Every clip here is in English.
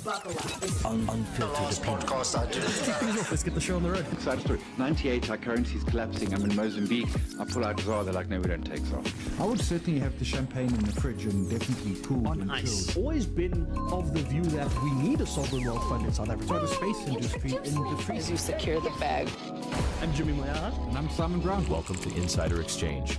Unfiltered podcast I do. Let's get the show on the road. Sad story. 98, our currency's collapsing. I'm in Mozambique. I pull out ZAR. They're like, no, we don't take ZAR. I would certainly have the champagne in the fridge and definitely cooled On and ice. chilled. Always been of the view that we need a sovereign wealth fund in South Africa. So the space industry As you secure the bag. I'm Jimmy Moyaha. and I'm Simon Brown. Welcome to Insider Exchange.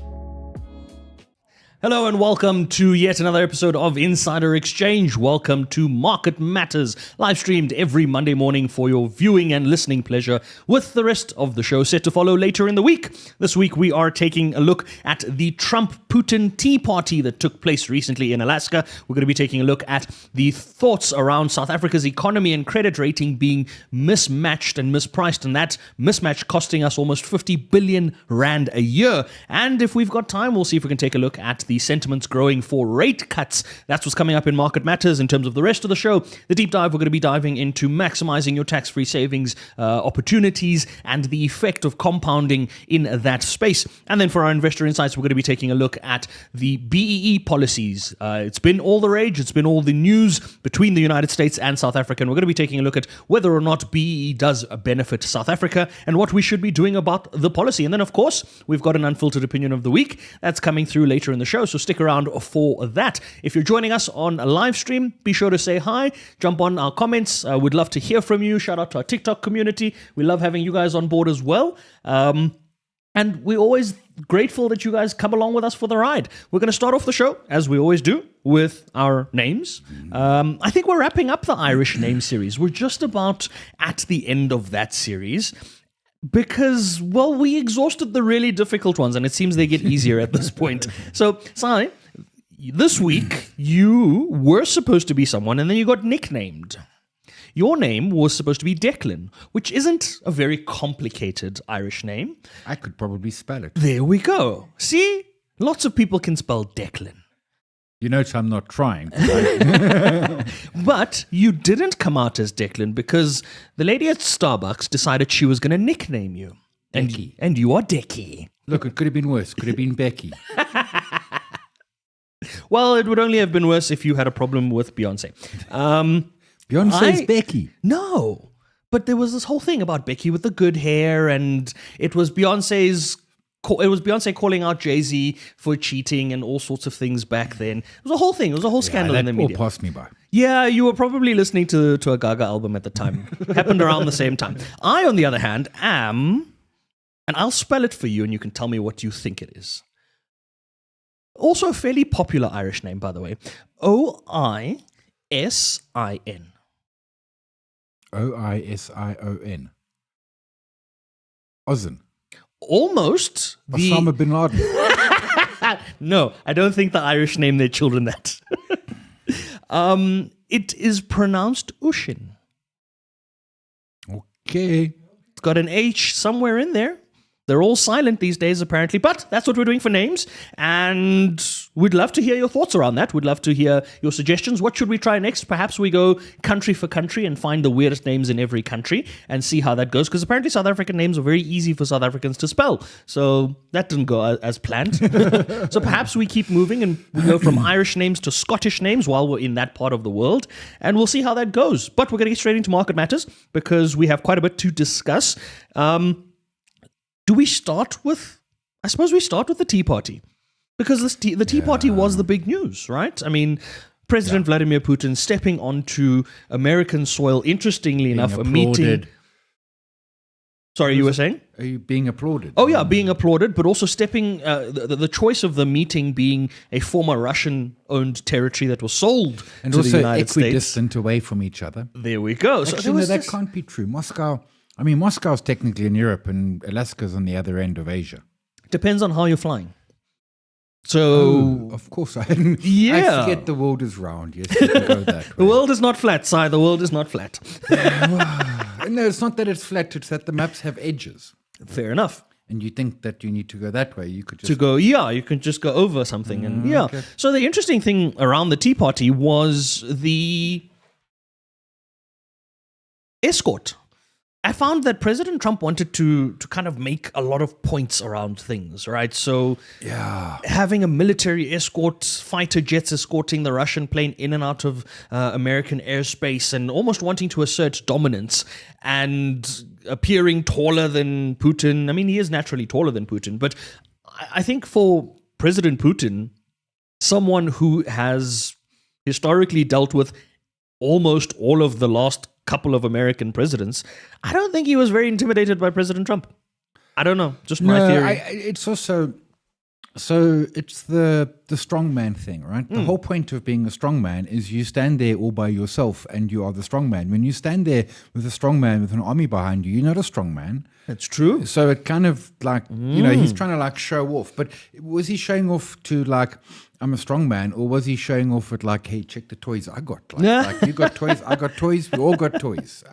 Hello and welcome to yet another episode of Insider Exchange. Welcome to Market Matters, live streamed every Monday morning for your viewing and listening pleasure, with the rest of the show set to follow later in the week. This week we are taking a look at the Trump-Putin Tea Party that took place recently in Alaska. We're going to be taking a look at the thoughts around South Africa's economy and credit rating being mismatched and mispriced, and that mismatch costing us almost 50 billion rand a year. And if we've got time, we'll see if we can take a look at the sentiments growing for rate cuts. That's what's coming up in Market Matters. In terms of the rest of the show, the deep dive, we're going to be diving into maximizing your tax-free savings opportunities and the effect of compounding in that space. And then for our investor insights, we're going to be taking a look at the BEE policies. It's been all the rage. It's been all the news between the United States and South Africa. And we're going to be taking a look at whether or not BEE does benefit South Africa and what we should be doing about the policy. And then, of course, we've got an unfiltered opinion of the week that's coming through later in the show. So stick around for that. If you're joining us on a live stream, be sure to say hi, jump on our comments. We'd love to hear from you. Shout out to our TikTok community. We love having you guys on board as well. And we're always grateful that you guys come along with us for the ride. We're going to start off the show, as we always do, with our names. I think we're wrapping up the Irish name series. We're just about at the end of that series. Because, well, we exhausted the really difficult ones, and it seems they get easier at this point. So, Si, this week, you were supposed to be someone, and then you got nicknamed. Your name was supposed to be Declan, which isn't a very complicated Irish name. I could probably spell it. There we go. See? Lots of people can spell Declan. You notice I'm not trying. But you didn't come out as Declan because the lady at Starbucks decided she was going to nickname you. Becky. And you are Decky. Look, it could have been worse. Could have been Becky. Well, it would only have been worse if you had a problem with Beyonce. Beyonce's Becky. No, but there was this whole thing about Becky with the good hair, and it was Beyonce calling out Jay-Z for cheating and all sorts of things back then. It was a whole thing. It was a whole scandal in the media. All passed me by. Yeah, you were probably listening to a Gaga album at the time. Happened around the same time. I, on the other hand, am, and I'll spell it for you and you can tell me what you think it is. Also a fairly popular Irish name, by the way. Oisin. Oision. Ozen. Almost. Osama bin Laden. No, I don't think the Irish name their children that. It is pronounced Ushin. Okay. It's got an H somewhere in there. They're all silent these days, apparently. But that's what we're doing for names. And we'd love to hear your thoughts around that. We'd love to hear your suggestions. What should we try next? Perhaps we go country for country and find the weirdest names in every country and see how that goes. Because apparently South African names are very easy for South Africans to spell. So that didn't go as planned. So perhaps we keep moving and we go from Irish names to Scottish names while we're in that part of the world. And we'll see how that goes. But we're going to get straight into Market Matters because we have quite a bit to discuss. Do we start with, I suppose we start with the Tea Party, because the Tea Party was the big news, right? I mean, President Vladimir Putin stepping onto American soil, interestingly enough, a meeting. Sorry, you were saying? Are you being applauded? Oh, yeah, being applauded, but also stepping, the choice of the meeting being a former Russian-owned territory that was sold And to also the United States. equidistant away from each other. There we go. So Actually, there no, was that this- can't be true. Moscow's technically in Europe and Alaska's on the other end of Asia. Depends on how you're flying. So, Of course, I hadn't. Yeah. I forget the world is round. Yes, you can go that the way. world is not flat, Si. The world is not flat. No, it's not that it's flat. It's that the maps have edges. Fair enough. And you think that you need to go that way. You could just To go, you can just go over something. And okay. So the interesting thing around the Tea Party was the escort I found that President Trump wanted to kind of make a lot of points around things, right? So having a military escort, fighter jets escorting the Russian plane in and out of American airspace, and almost wanting to assert dominance and appearing taller than Putin. I mean, he is naturally taller than Putin, but I think for President Putin, someone who has historically dealt with almost all of the last couple of American presidents, I don't think he was very intimidated by President Trump. I don't know, just my theory. It's also so it's the strongman thing, right? The whole point of being a strongman is you stand there all by yourself and you are the strongman. When you stand there with a strongman with an army behind you, you're not a strongman. That's true. So it kind of like, he's trying to like show off. But was he showing off to like, I'm a strong man, or was he showing off with like, hey, check the toys I got? Like you got toys, I got toys, we all got toys.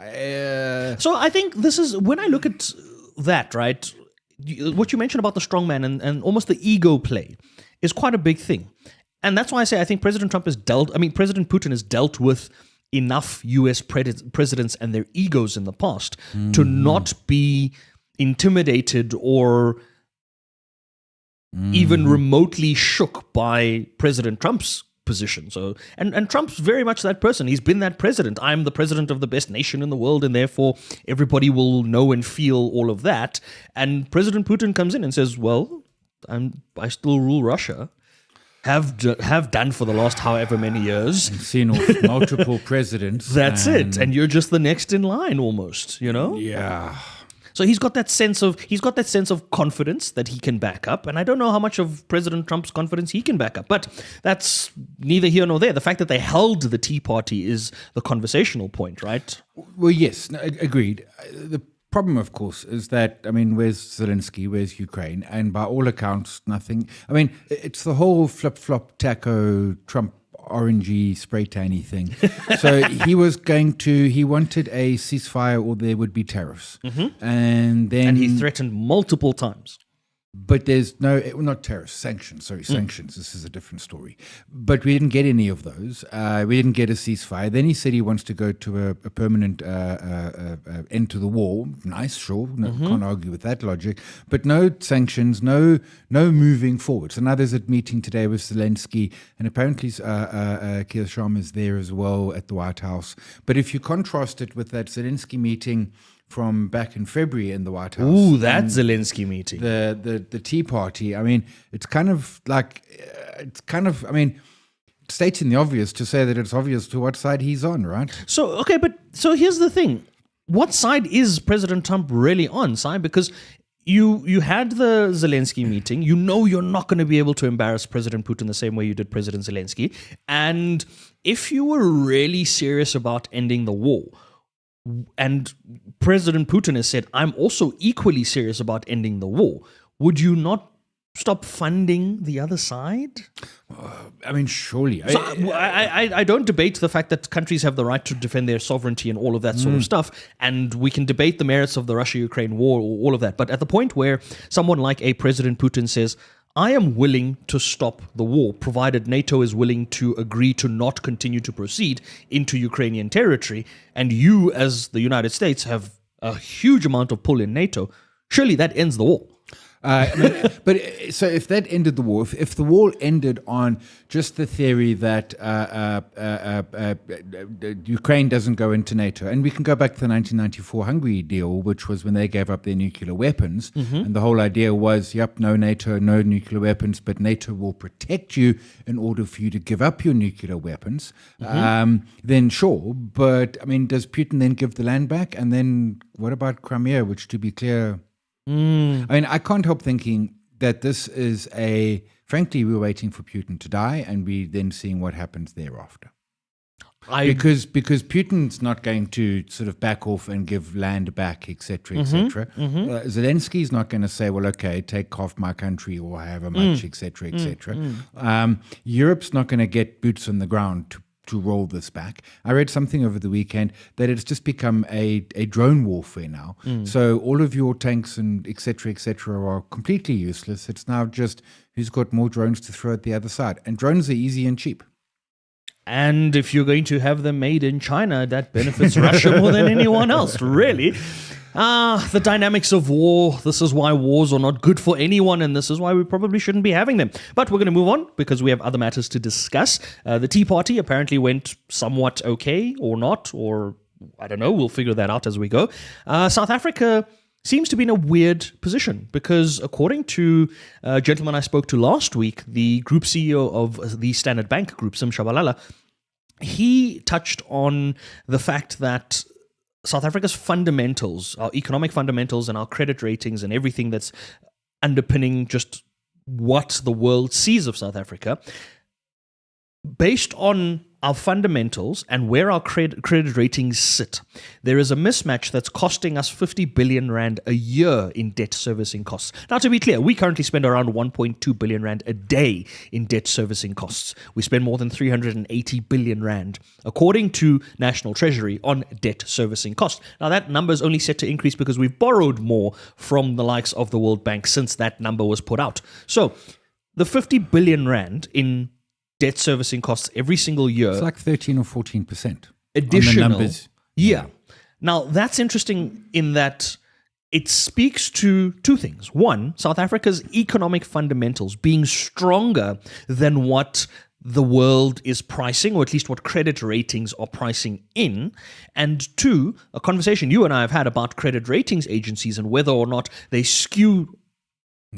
So I think this is, when I look at that, right, what you mentioned about the strongman and almost the ego play is quite a big thing. And that's why I say I think President Putin has dealt with enough US presidents and their egos in the past to not be intimidated or even remotely shook by President Trump's position. So, and Trump's very much that person. He's been that president. I'm the president of the best nation in the world, and therefore everybody will know and feel all of that. And President Putin comes in and says, well, I still rule Russia. Have done for the last however many years. And seen off multiple presidents. That's it. And you're just the next in line almost, you know? Yeah. So he's got that sense of confidence that he can back up, and I don't know how much of President Trump's confidence he can back up, but that's neither here nor there. The fact that they held the Tea Party is the conversational point, right? Well, yes, agreed. The problem, of course, is that, I mean, where's Zelensky, where's Ukraine? And by all accounts, nothing. I mean, it's the whole flip-flop taco Trump orangey spray tanny thing. So he wanted a ceasefire or there would be tariffs. And he threatened multiple times. But there's not tariffs, sanctions. Sorry, sanctions. This is a different story. But we didn't get any of those. We didn't get a ceasefire. Then he said he wants to go to a permanent end to the war. Nice, sure. No, can't argue with that logic. But no sanctions, no moving forward. So now there's a meeting today with Zelensky, and apparently Keir Starmer is there as well at the White House. But if you contrast it with that Zelensky meeting from back in February in the White House. Ooh, that Zelensky meeting. The Tea Party. I mean, it's kind of, stating the obvious to say that it's obvious to what side he's on, right? So here's the thing. What side is President Trump really on, Si? Because you had the Zelensky meeting. You know you're not going to be able to embarrass President Putin the same way you did President Zelensky. And if you were really serious about ending the war, and President Putin has said, I'm also equally serious about ending the war, would you not stop funding the other side? I mean, surely. So I don't debate the fact that countries have the right to defend their sovereignty and all of that sort of stuff, and we can debate the merits of the Russia-Ukraine war, all of that. But at the point where someone like a President Putin says, I am willing to stop the war, provided NATO is willing to agree to not continue to proceed into Ukrainian territory, and you, as the United States, have a huge amount of pull in NATO, surely that ends the war. But so if that ended the war, if the war ended on just the theory that Ukraine doesn't go into NATO, and we can go back to the 1994 Hungary deal, which was when they gave up their nuclear weapons, and the whole idea was, no NATO, no nuclear weapons, but NATO will protect you in order for you to give up your nuclear weapons, then sure. But, I mean, does Putin then give the land back? And then what about Crimea, which, to be clear... I mean, I can't help thinking that this is frankly, we're waiting for Putin to die and we then seeing what happens thereafter. Because Putin's not going to sort of back off and give land back, etc., etc. Zelensky's not going to say, well, okay, take half my country or however much, etc., etc. Europe's not going to get boots on the ground to roll this back. I read something over the weekend that it's just become a drone warfare now. So all of your tanks and et cetera, are completely useless. It's now just who's got more drones to throw at the other side. And drones are easy and cheap. And if you're going to have them made in China, that benefits Russia more than anyone else, really. The dynamics of war. This is why wars are not good for anyone, and this is why we probably shouldn't be having them. But we're going to move on because we have other matters to discuss. The Tea Party apparently went somewhat okay, or not, or I don't know. We'll figure that out as we go. South Africa seems to be in a weird position because according to a gentleman I spoke to last week, the group CEO of the Standard Bank Group, Sim Shabalala, he touched on the fact that South Africa's fundamentals, our economic fundamentals and our credit ratings and everything that's underpinning just what the world sees of South Africa, based on our fundamentals and where our credit ratings sit, there is a mismatch that's costing us 50 billion rand a year in debt servicing costs. Now, to be clear, we currently spend around 1.2 billion rand a day in debt servicing costs. We spend more than 380 billion rand, according to National Treasury, on debt servicing costs. Now, that number is only set to increase because we've borrowed more from the likes of the World Bank since that number was put out. So, the 50 billion rand in debt servicing costs every single year. It's like 13 or 14%. Additional. On the numbers. Yeah. Now, that's interesting in that it speaks to two things. One, South Africa's economic fundamentals being stronger than what the world is pricing, or at least what credit ratings are pricing in. And two, a conversation you and I have had about credit ratings agencies and whether or not they skew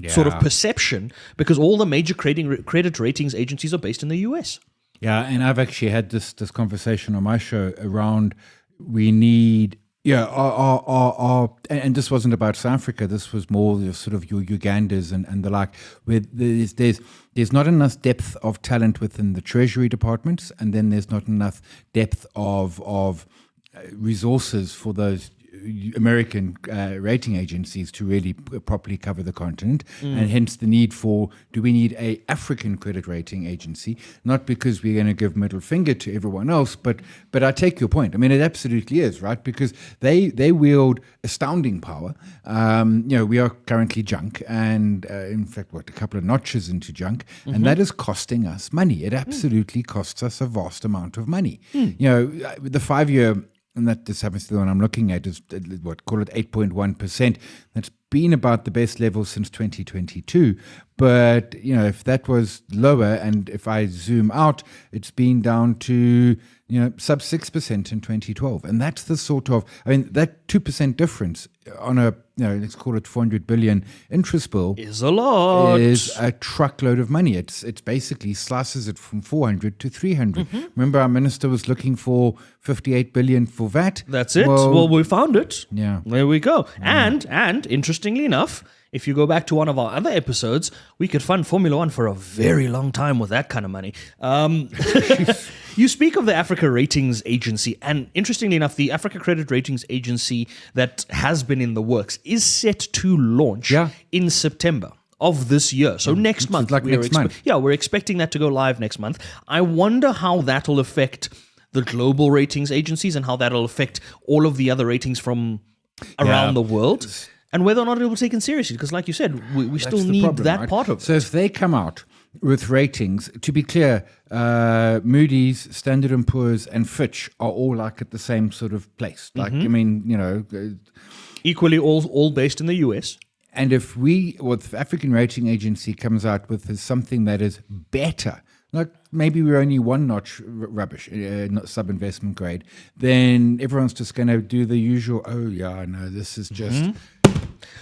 sort of perception, because all the major credit ratings agencies are based in the US. Yeah, and I've actually had this conversation on my show around we need, and this wasn't about South Africa. This was more sort of your Ugandas and the like. Where there's not enough depth of talent within the Treasury departments, and then there's not enough depth of resources for those American rating agencies to really properly cover the continent, and hence the need for, do we need a African credit rating agency? Not because we're going to give middle finger to everyone else, but I take your point. I mean, it absolutely is, right? Because they wield astounding power. We are currently junk, and in fact, a couple of notches into junk, and that is costing us money. It absolutely costs us a vast amount of money. The 5-year, and that this happens to the one I'm looking at, is call it 8.1%. That's been about the best level since 2022. But, if that was lower, and if I zoom out, it's been down to, sub 6% in 2012. And that's the sort of, that 2% difference on a, let's call it 400 billion interest bill is a lot. Is a truckload of money. It's basically slices it from 400 to 300. Remember, our minister was looking for 58 billion for VAT. That's it. Well, we found it. Yeah. There we go. And interestingly enough, if you go back to one of our other episodes, we could fund Formula One for a very long time with that kind of money. You speak of the Africa Ratings Agency, and interestingly enough, the Africa Credit Ratings Agency that has been in the works is set to launch in September of this year. So next month. Like next month. Yeah, we're expecting that to go live next month. I wonder how that will affect the global ratings agencies and how that will affect all of the other ratings from around the world. And whether or not it will be taken seriously, because like you said, we still need problem, that part of it. So if they come out with ratings, to be clear, Moody's, Standard & Poor's and Fitch are all like at the same sort of place. Like, equally all based in the US. And if the African Rating Agency comes out with something that is better, like maybe we're only one notch rubbish, not sub-investment grade, then everyone's just going to do the usual, this is just...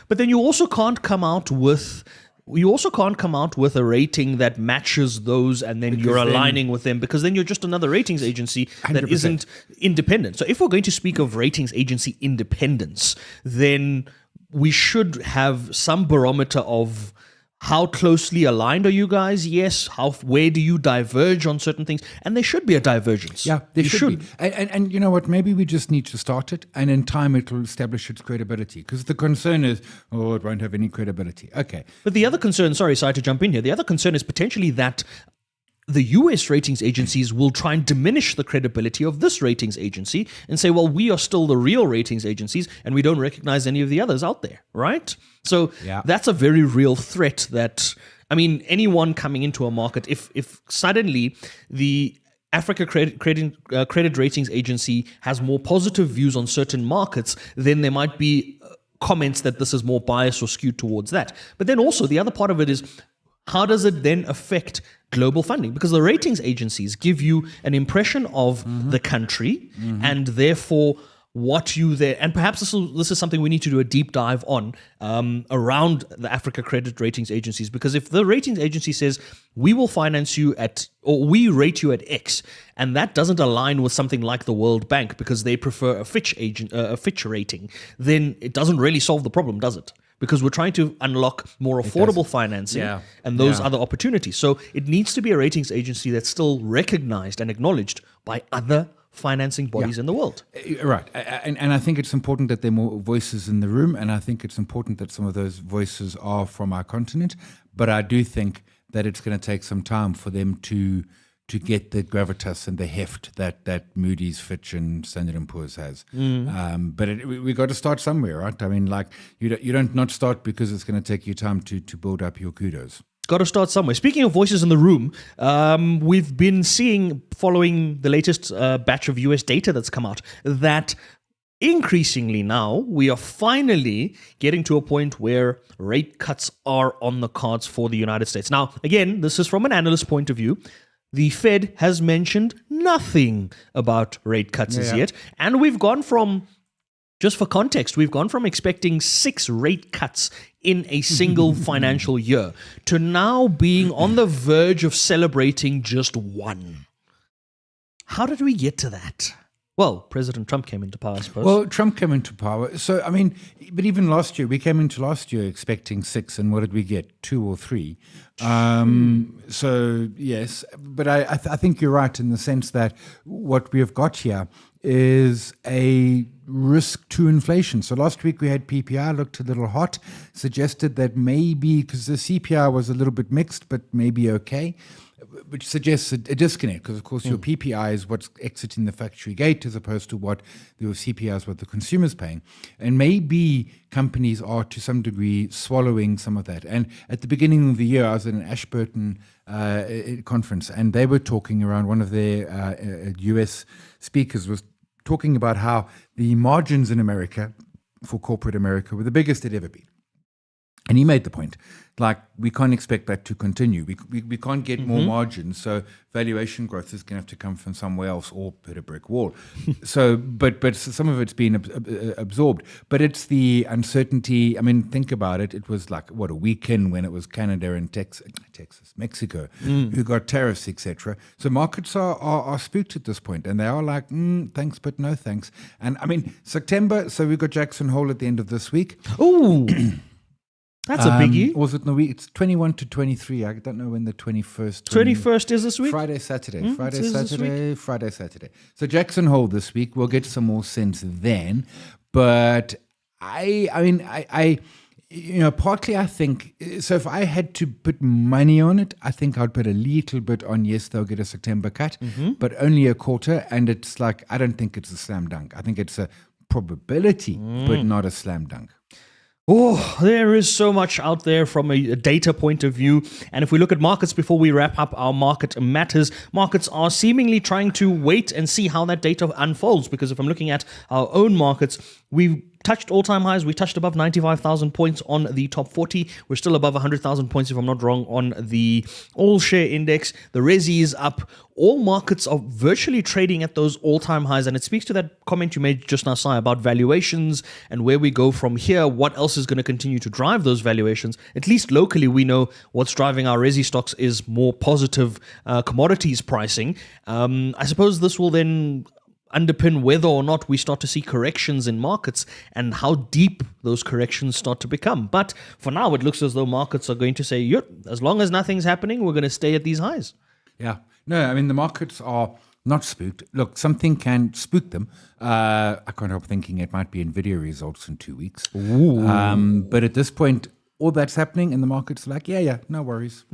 But then you also can't come out with a rating that matches those, and then you're aligning with them, because then you're just another ratings agency that 100%. isn't independent. So if we're going to speak of ratings agency independence, then we should have some barometer of how closely aligned are you guys? Yes. Where do you diverge on certain things? And there should be a divergence. Yeah, there should be. And you know what? Maybe we just need to start it, and in time it will establish its credibility. Because the concern is, it won't have any credibility. Okay. But the other concern, sorry to jump in here. The other concern is potentially that the US ratings agencies will try and diminish the credibility of this ratings agency and say, well, we are still the real ratings agencies and we don't recognize any of the others out there, right? So that's a very real threat that, anyone coming into a market, if suddenly the Africa Credit Ratings Agency has more positive views on certain markets, then there might be comments that this is more biased or skewed towards that. But then also the other part of it is, how does it then affect global funding? Because the ratings agencies give you an impression of the country and therefore what you there, and perhaps this is something we need to do a deep dive on around the Africa Credit Ratings Agencies, because if the ratings agency says we will finance you at, or we rate you at X, and that doesn't align with something like the World Bank because they prefer a Fitch rating, then it doesn't really solve the problem, does it? Because we're trying to unlock more affordable financing and those other opportunities. So it needs to be a ratings agency that's still recognized and acknowledged by other financing bodies in the world. Right. And I think it's important that there are more voices in the room, and I think it's important that some of those voices are from our continent. But I do think that it's going to take some time for them to get the gravitas and the heft that Moody's, Fitch, and Standard & Poor's has. But we got to start somewhere, right? I mean, like, you don't not start because it's going to take you time to build up your kudos. Got to start somewhere. Speaking of voices in the room, we've been seeing, following the latest batch of US data that's come out, that increasingly now we are finally getting to a point where rate cuts are on the cards for the United States. Now, again, this is from an analyst point of view. The Fed has mentioned nothing about rate cuts as yet. And we've gone from, just for context, we've gone from expecting 6 rate cuts in a single financial year to now being on the verge of celebrating just 1. How did we get to that? Well, President Trump came into power, I suppose. Well, Trump came into power. So, I mean, but even last year, we came into last year expecting 6, and what did we get? 2 or 3. So, yes, but I think you're right in the sense that what we have got here is a risk to inflation. So last week we had PPI, looked a little hot, suggested that maybe, because the CPI was a little bit mixed, but maybe okay, which suggests a disconnect, because of course your PPI is what's exiting the factory gate as opposed to what your CPI is, what the consumer's paying. And maybe companies are to some degree swallowing some of that. And at the beginning of the year, I was at an Ashburton conference, and they were talking around, one of their US speakers was talking about how the margins in America, for corporate America, were the biggest they'd ever been. And he made the point, like, we can't expect that to continue. We can't get more margins, so valuation growth is going to have to come from somewhere else or hit a brick wall. So, but some of it's been absorbed. But it's the uncertainty. I mean, think about it. It was like, what, a weekend when it was Canada and Mexico, who got tariffs, etc. So markets are spooked at this point, and they are like, thanks, but no thanks. And I mean, September, so we've got Jackson Hole at the end of this week. Ooh. That's a biggie. Was it in the week? It's 21 to 23. I don't know when the 21st. 21st is this week? Friday, Saturday. Friday, Saturday. So Jackson Hole this week. We'll get some more sense then. But I mean, partly I think, so if I had to put money on it, I think I'd put a little bit on, yes, they'll get a September cut, but only a quarter. And it's like, I don't think it's a slam dunk. I think it's a probability, but not a slam dunk. Oh, there is so much out there from a data point of view. And if we look at markets before we wrap up our market matters, markets are seemingly trying to wait and see how that data unfolds. Because if I'm looking at our own markets, we've touched all-time highs. We touched above 95,000 points on the top 40. We're still above 100,000 points, if I'm not wrong, on the all-share index. The Resi is up. All markets are virtually trading at those all-time highs. And it speaks to that comment you made just now, Sai, about valuations and where we go from here. What else is going to continue to drive those valuations? At least locally, we know what's driving our Resi stocks is more positive commodities pricing. I suppose this will then underpin whether or not we start to see corrections in markets and how deep those corrections start to become. But for now, it looks as though markets are going to say, as long as nothing's happening, we're going to stay at these highs. Yeah. No, I mean, the markets are not spooked. Look, something can spook them. I can't help thinking it might be NVIDIA results in 2 weeks. But at this point, all that's happening and the market's like, yeah, no worries.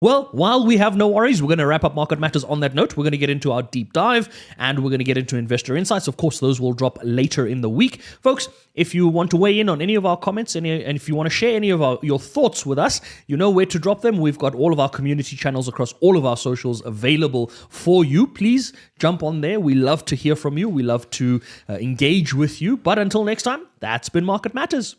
Well, while we have no worries, we're going to wrap up Market Matters on that note. We're going to get into our deep dive and we're going to get into investor insights. Of course, those will drop later in the week. Folks, if you want to weigh in on any of our comments and if you want to share any of your thoughts with us, you know where to drop them. We've got all of our community channels across all of our socials available for you. Please jump on there. We love to hear from you. We love to engage with you. But until next time, that's been Market Matters.